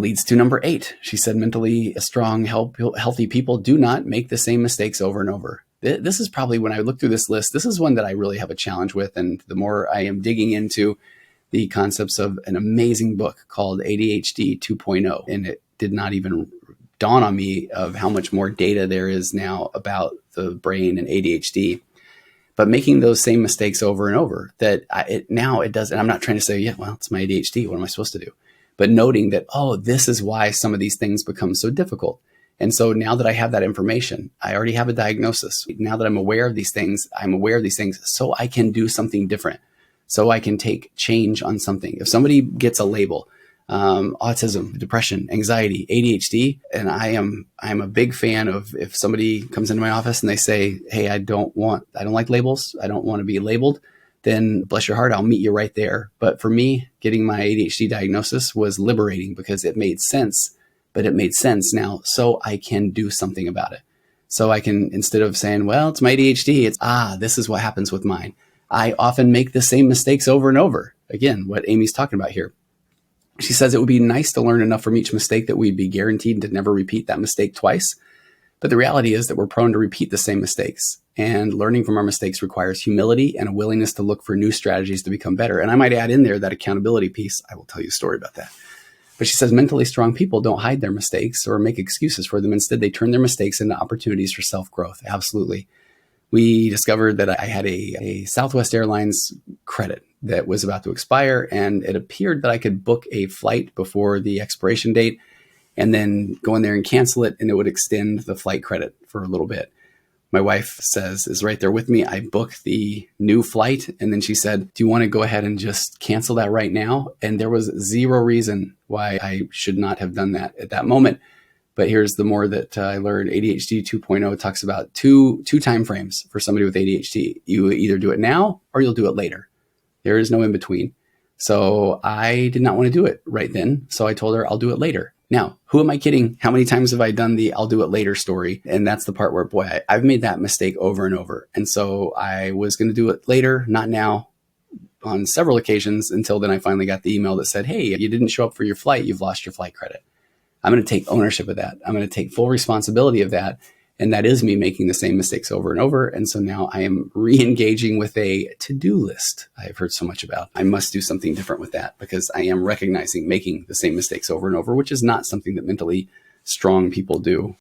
Leads to number 8. She said, mentally strong, healthy people do not make the same mistakes over and over. This is probably, when I look through this list, this is one that I really have a challenge with. And the more I am digging into the concepts of an amazing book called ADHD 2.0, and it did not even dawn on me of how much more data there is now about the brain and ADHD. But making those same mistakes over and over, that it does. And I'm not trying to say, yeah, well, it's my ADHD. What am I supposed to do? But noting that, oh, this is why some of these things become so difficult. And so now that I have that information, I already have a diagnosis. Now that I'm aware of these things, so I can do something different. So I can take change on something. If somebody gets a label, autism, depression, anxiety, ADHD, and I'm a big fan of, if somebody comes into my office and they say, hey, I don't like labels, I don't want to be labeled, then bless your heart, I'll meet you right there. But for me, getting my ADHD diagnosis was liberating because it made sense, but it made sense now so I can do something about it. So I can, instead of saying, well, it's my ADHD, it's, this is what happens with mine. I often make the same mistakes over and over. Again, what Amy's talking about here. She says it would be nice to learn enough from each mistake that we'd be guaranteed to never repeat that mistake twice. But the reality is that we're prone to repeat the same mistakes. And learning from our mistakes requires humility and a willingness to look for new strategies to become better. And I might add in there that accountability piece. I will tell you a story about that. But she says mentally strong people don't hide their mistakes or make excuses for them. Instead, they turn their mistakes into opportunities for self-growth. Absolutely. We discovered that I had a Southwest Airlines credit that was about to expire, and it appeared that I could book a flight before the expiration date and then go in there and cancel it, and it would extend the flight credit for a little bit. My wife is right there with me. I booked the new flight, and then she said, do you want to go ahead and just cancel that right now? And there was zero reason why I should not have done that at that moment. But here's the more that I learned. ADHD 2.0 talks about two time frames for somebody with ADHD. You either do it now or you'll do it later. There is no in between. So I did not want to do it right then. So I told her I'll do it later. Now, who am I kidding? How many times have I done the I'll do it later story? And that's the part where, boy, I've made that mistake over and over. And so I was going to do it later, not now, on several occasions, until then I finally got the email that said, hey, you didn't show up for your flight. You've lost your flight credit. I'm going to take ownership of that. I'm going to take full responsibility of that. And that is me making the same mistakes over and over. And so now I am re-engaging with a to-do list I've heard so much about. I must do something different with that because I am recognizing making the same mistakes over and over, which is not something that mentally strong people do.